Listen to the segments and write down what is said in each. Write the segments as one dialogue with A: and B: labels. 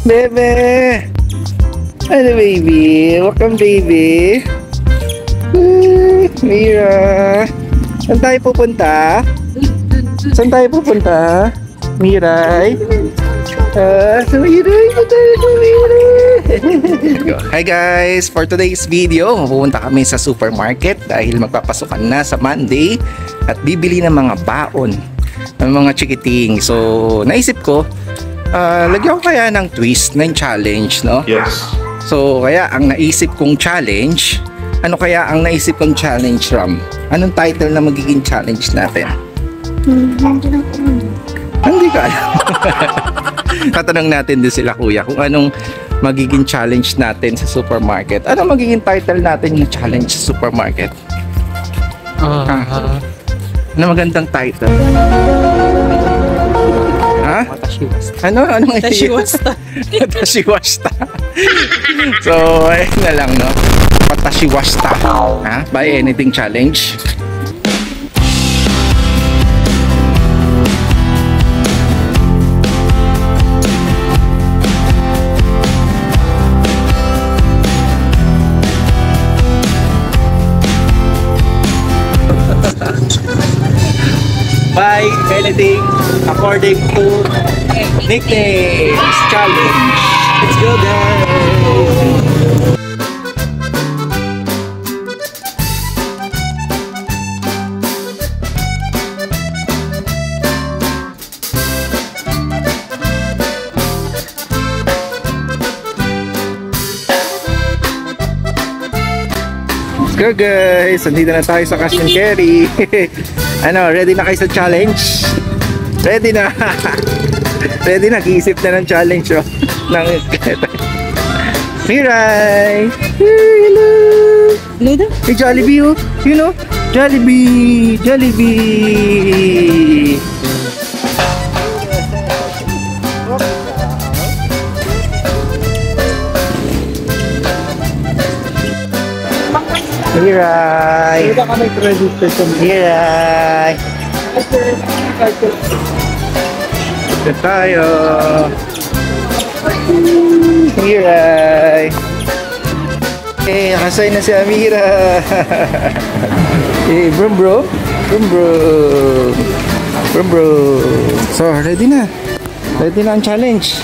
A: Bebe! Ano, baby? Welcome, baby. Mira. Saan tayo pupunta? Saan tayo pupunta? Miray? Hi guys! For today's video, pupunta kami sa supermarket dahil magpapasukan na sa Monday at bibili ng mga baon ng mga chikiting. So, naisip ko, lagyan ko kaya ng twist, ng challenge, no?
B: Yes.
A: So, kaya ang naisip kong challenge, ano kaya ang naisip kong challenge, Ram? Anong title na magiging challenge natin? Hindi ka alam. Tatanong natin din sila kuya kung anong magiging challenge natin sa supermarket. Ano magiging title natin yung challenge sa supermarket? Ano magandang title? Ha? Ano? Anong
C: Tashiwasta.
A: Tashiwasta. So, ayun na lang, no? Patashiwasta. Ha? Buy anything challenge. Buy anything according to nicknames challenge. Let's go guys! Let's go guys! Andito na tayo sa cash and carry. Ano, ready na kayo sa challenge? Ready na. Ready na, kiisip na ng challenge, oh. Ng Miray! Hello!
C: Hello?
A: Hey, Jollibee, oh. You know? Jollibee! Jollibee! Miray!
C: Hindi ka may credit person.
A: Miray! Ito tayo! Miray! Eh, nakasay na si Amira! Eh, brum bro! Brum bro! Brum bro! So, ready na! Ready na ang challenge!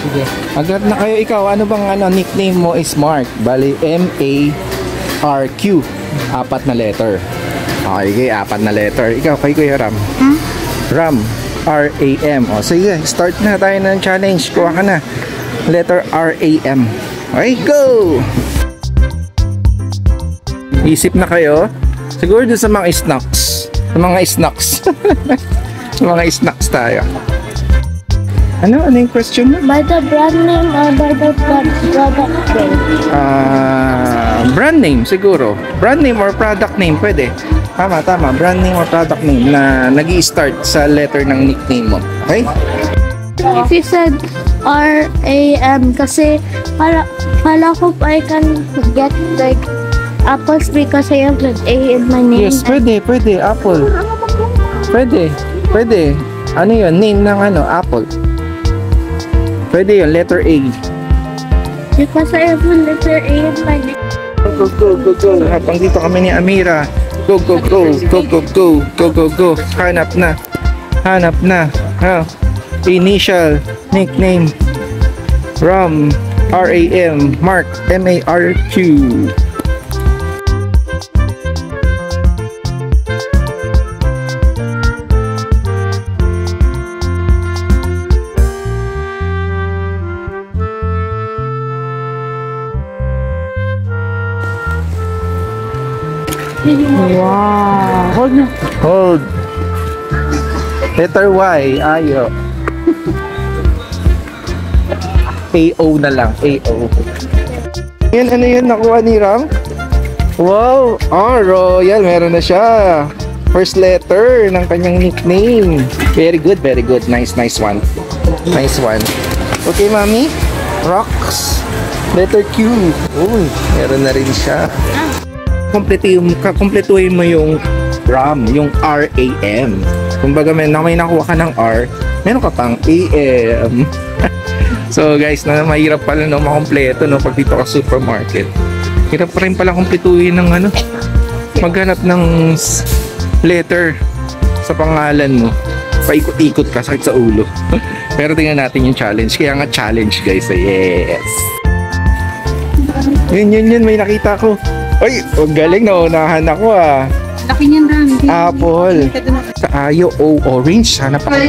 A: Agad na kayo ikaw. Ano bang nickname mo is Mark? Bali, M-A-R-Q. 4 na letter. Okay, 4 na letter. Ikaw, kay Kuya Ram. Ram. R-A-M. O, sige, start na tayo ng challenge. Kuha ka na. Letter R-A-M. Okay, go! Isip na kayo. Siguro dun sa mga snacks. Sa mga snacks. Sa mga snacks tayo. Ano yung question mo?
D: By the brand name or by the product name?
A: Brand name siguro. Brand name or product name, pwede. Tama. Brand name or product name na nag-i-start sa letter ng nickname mo. Okay?
D: If you said R-A-M, kasi pala ko I can get like apples because I have like A in my name.
A: Yes, pwede. Apple. Pwede. Ano yun? Name ng Apple. Pwede yun, letter A.
D: Because I have a letter A in my name.
A: Go. Habang dito kami ni Amira. Go. Hanap na. Initial, nickname. Ram, R-A-M. Mark, M-A-R-Q.
C: Wow. Hold na.
A: Hold. Letter Y. Ayo. A-O na lang. A-O. Ano yun? Nakuha ni Ram? Wow. Royal. Meron na siya. First letter ng kanyang nickname. Very good. Nice one. Okay, mami. Rocks. Letter Q. Uy, meron na rin siya. Kumpletuhin mo yung RAM, yung RAM. Kumbaga may nakuha ka ng R, meron ka pang AM. So guys, mahirap pala no, makompleto no, pag dito ka supermarket. Hirap pa rin pala kumpletuhin ng ano, maghanap ng letter sa pangalan mo. Paikot-ikot ka, sakit sa ulo. Pero tingnan natin yung challenge. Kaya nga challenge guys, yes. Yun, may nakita ko. Ay, galing, naunahan ako ah.
C: Laki niyan, Ram.
A: Apple. Sa ayo, orange. Hanap ako ng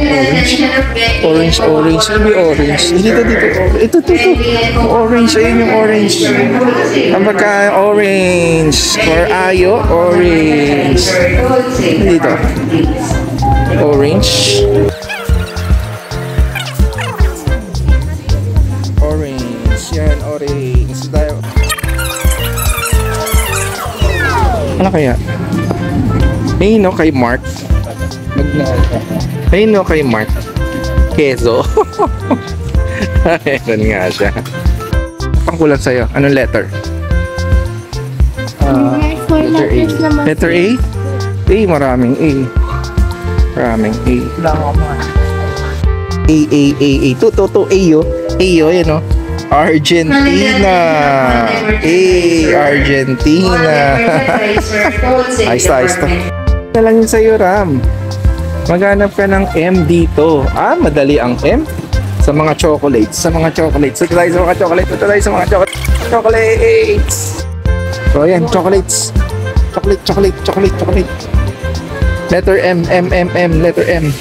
A: orange. Orange. Ano yung orange? Dito. Ito. Orange. Ayun yung orange. Ang pagka orange. For ayo, orange. Dito. Orange. Orange. Yan, orange. Ano kaya? Ayun no, kay Mark. Ayun no, kay Mark. Keso. Ayun nga siya. Pangkulan sa'yo. Anong letter? Letter A. Letter A? A, maraming A. Maraming A. A. To, A yo. A yo, yun no. Argentina. Argentina. Ayos to. Na lang yun sa'yo, Ram. Maghanap ka ng M dito. Madali ang M. Sa mga chocolates. Ito tayo sa mga chocolates. So, ayan, chocolates. Chocolate. Letter M. Letter M.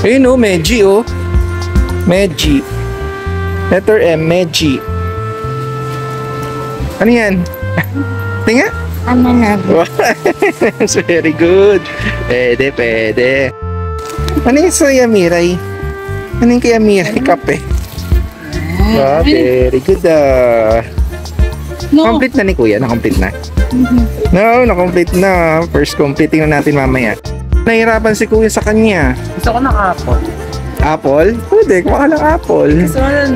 A: Ayun o, Meji o. Meji. Letter M, Meji. Ano yan? Tinga?
D: Ano na?
A: Very good. Pwede. Ano yung sa Yamiray? Ano yung kay Yamiray? Kape. Very good
C: No.
A: Complete na ni Kuya? Na-complete na? No, na-complete na. First completing na natin mamaya. Nahirapan si Kuya sa kanya.
C: Gusto ko ng apple.
A: Apple? Pwede, kuha ka ng apple.
C: Gusto ko ng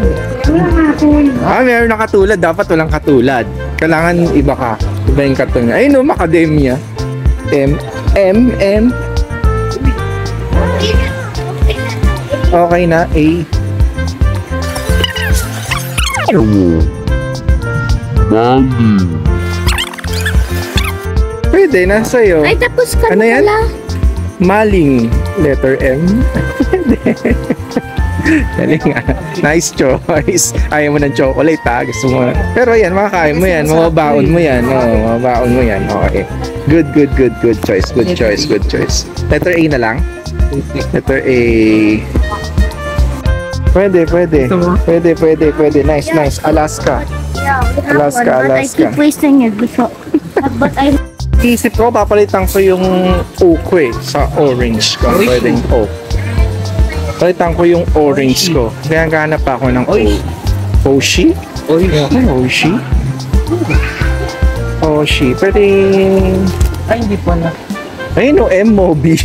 C: apple.
A: Meron na katulad. Dapat walang katulad. Kailangan iba ka. Iba yung katulad. Ayun no, macadamia. M. Okay na, A. Pwede na sa'yo.
D: Ay, tapos ka
A: Ano
D: na
A: yan?
D: pala.
A: Maling. Letter M. Galing nga. Nice choice. Ayaw mo ng chocolate ha. Gusto mo. Pero yan, makakain mo yan. Mababaon mo yan. Mababaon mo yan. Okay. Good choice. Good choice. Letter A na lang. Letter A. Pwede. Nice. Alaska.
D: Yeah, we have
A: Alaska.
D: one, but I keep wasting it before. But I
A: Isip ko, papalitan ko yung O ko sa orange ko. Pwedeng O. Palitan ko yung orange ko. Kaya ganap pa ako ng O. Oshi? Oshi. Pwede...
C: Ay, hindi po na.
A: Ayun o, M-Mobi.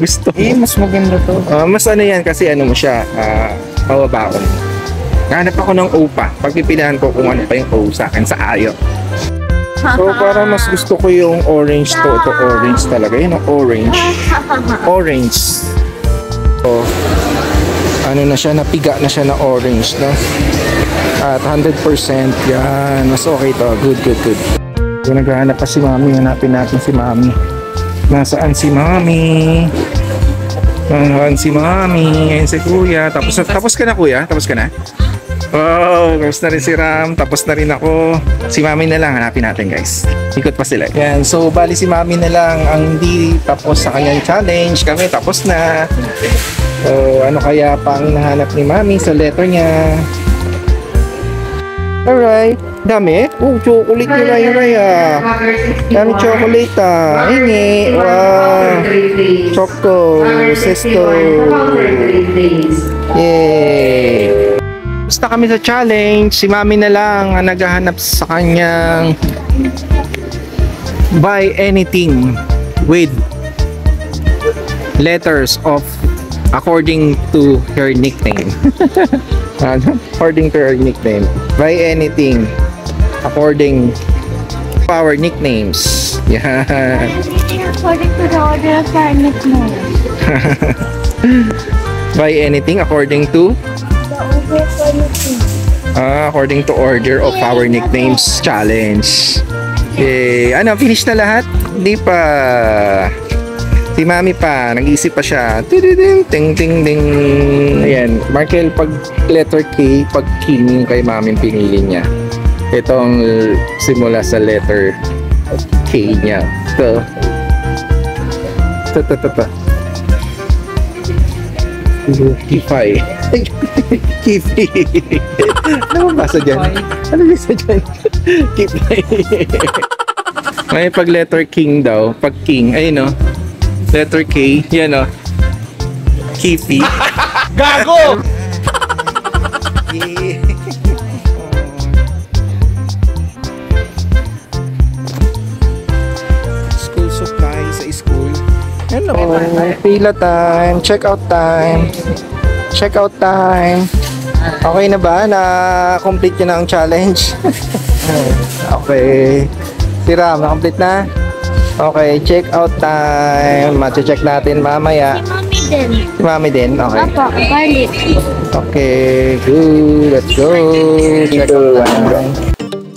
A: Gusto ko.
C: Mas maganda to.
A: Mas ano yan kasi ano mo siya, pawabaon. Ganap ako ng O pa. Pagpipilihan ko kung ano pa yung O sa akin sa ayo. So para mas gusto ko yung orange to. Ito orange talaga. Yun ang orange. Orange. So, ano na siya, napiga na siya na orange, no? At 100% yan. Mas okay to. Good. Kung naghahanap pa si Mami, hanapin natin si Mami. Nasaan si Mami? Nasaan si Mami? Ayun si Kuya. Tapos ka na, Kuya? Tapos ka na? Wow, tapos na rin si Ram, tapos na rin ako. Si Mami na lang, hanapin natin guys. Ikot pa sila. Yan, so bali si Mami na lang ang hindi tapos sa kanyang challenge. Kami tapos na. So ano kaya pang hinahanap ni Mami sa letter niya? Alright, dami. Chocolate ni Ray ah. Dami chocolate ah. Hingi. Wow. Choco, Sesto. Yay. Basta kami sa challenge, si Mami na lang ang naghahanap sa kanyang buy anything with letters of according to her nickname. According to her nickname. Buy anything according to our nicknames. Yeah.
D: according to the order of our nickname.
A: Buy anything according to According to order of our nicknames challenge. Okay. Ano, finish na lahat? Hindi pa. Si Mami pa, nag-iisip pa siya. Ting ting ting. Ayan, Markel, pag letter K, pag king yung kay Mami pinili niya. Itong simula sa letter K niya. So, Kifay. Kifay. Ano ba basa dyan? Ano basa dyan? Kifay. May pag letter king daw. Pag king, ayun no. Letter K, yan o. Kifi. Gago! School supply sa school. Ano? Pila time. Check out time. Check out time. Okay na ba? Na-complete nyo na ang challenge? Okay. Si Ram, na-complete na? Okay, check out time. Mache-check natin mamaya.
D: Si Mami din.
A: Si Mami din? Okay.
D: Opo, garlic.
A: Okay, good. Let's go. Check out time.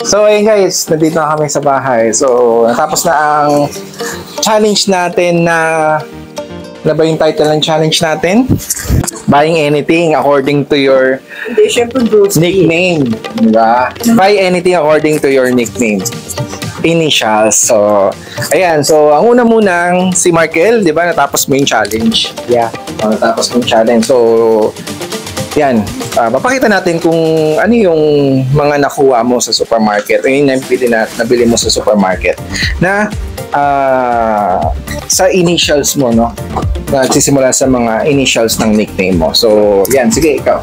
A: So, ayun guys, nandito na kami sa bahay. So, natapos na ang challenge natin na... Ano ba yung title ng challenge natin? Buying anything according to your nickname. Diba? Buy anything according to your nickname. Initials. So, ayan. So, ang una munang si Markel, di ba? Natapos mo yung challenge. Yeah. Natapos mo yung challenge. So, yan. Papakita natin kung ano yung mga nakuha mo sa supermarket. Yung nabili mo sa supermarket. Na sa initials mo, no? Nagsisimula sa mga initials ng nickname mo. So, yan. Sige, ikaw.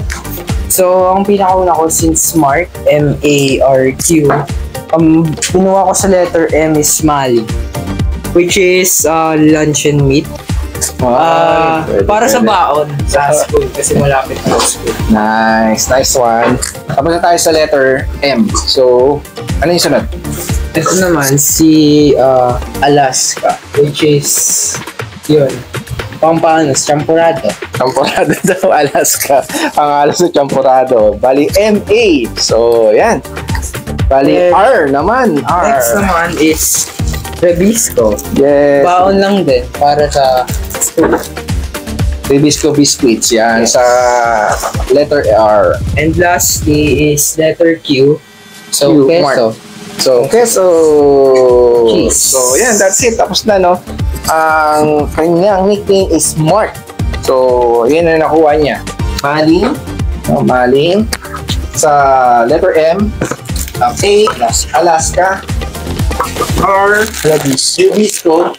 C: So, ang pinakauna ko since Smart, M-A-R-Q, pinuha ko sa letter M is Mali, which is lunch and meat. Para sa baon sa school kasi malapit na school.
A: Nice. Nice one. Tapos na tayo sa letter M. So, ano yung sunod?
C: Ito naman si Alaska, which is yun. Pampanos, champurado.
A: Champurado daw, Alaska. Ang alas sa champurado. Bali, M-A. So, yan. Bali, R naman. R.
C: Next naman is Rebisco.
A: Yes.
C: Baon lang din para sa school.
A: Rebisco biscuits. Yan.
C: Yes.
A: Sa letter R.
C: And lastly is letter Q. So,
A: Q,
C: peso.
A: Mark. So, keso.
C: Cheese.
A: So, yan. That's it. Tapos na, no? Ang kanyang nickname is Mark. So, yun na nakuha niya. Maling. Maling. Sa letter M. A. Alaska. R. Rebisco.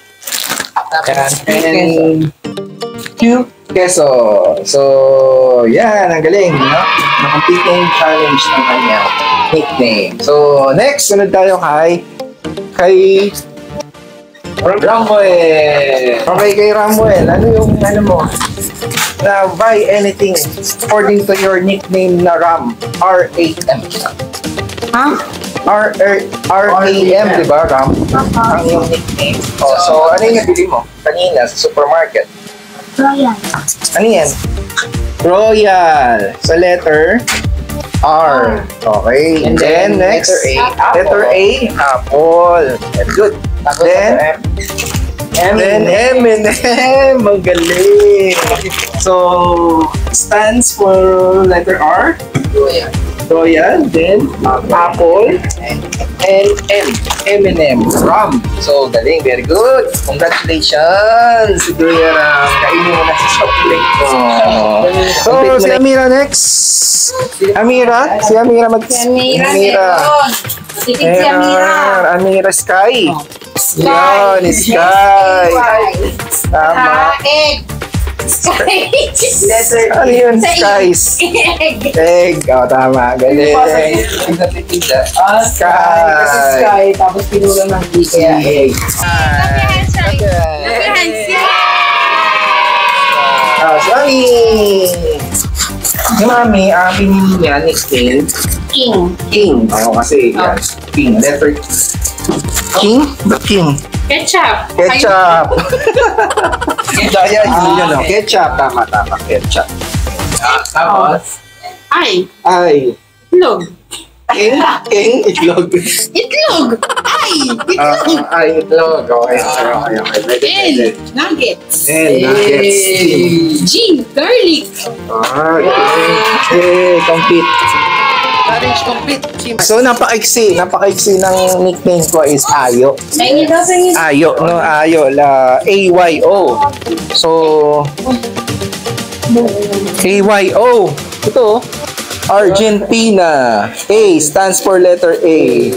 A: And Q. Keso. So, yan. Ang galing, no? Na-complete yung challenge ng kanyang nickname. So, next, sunod tayo kay Ramuel. Okay, kay Ramuel. Ano yung ano mo? Na buy anything according to your nickname na Ram. R-A-M.
D: Ha?
A: R-A-M, di ba, Ram? Ang yung nickname. Oh, so, ano yung nabili mo kanina sa supermarket?
D: Royal.
A: Ano yan? Royal. Sa letter R. Okay. And then next, letter A, apple. Good. Then, M&M. Ang galing. So, stands for letter R. Royal. Then, apple. And M&M. Rum. So, galing. Very good. Congratulations. Kuya Ram. Kainin mo na sa chocolate mo. So, si Amira next. Amira? Si Amira Amira Sky. Yan, Sky. Tama. Ano yun? Skies. Egg. O, tama. Galing. Sky.
C: Kasi Sky, tapos pinulang ng D, kaya egg.
A: Si Mami, pinili niya nickname King. Oo, kasi yan. King. Letter King? The King.
B: Ketchup.
A: Daya, yun, no? Ketchup. Tama. Ketchup. Tapos?
B: Ay.
A: Ay.
C: Itlog.
A: King, itlog.
B: Itlog! Ay! Itlog!
A: Ay, itlog. Okay.
B: Nuggets!
A: Nuggets.
B: G! Garlic!
A: Okay, complete. Challenge complete. So, napakaiksi ng nickname ko is Ayo. Ayo, no? Ayo. A-Y-O. So, A-Y-O. Ito, Argentina. A stands for letter A.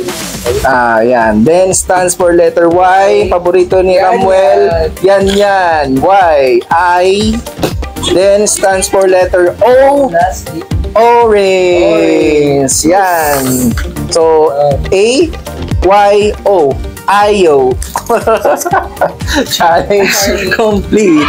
A: Yan. Then stands for letter Y. Paborito ni Ramuel. Yan. Y. I. Then stands for letter O. Orange. Yan. So, A, Y, O. Ayo. Challenge complete.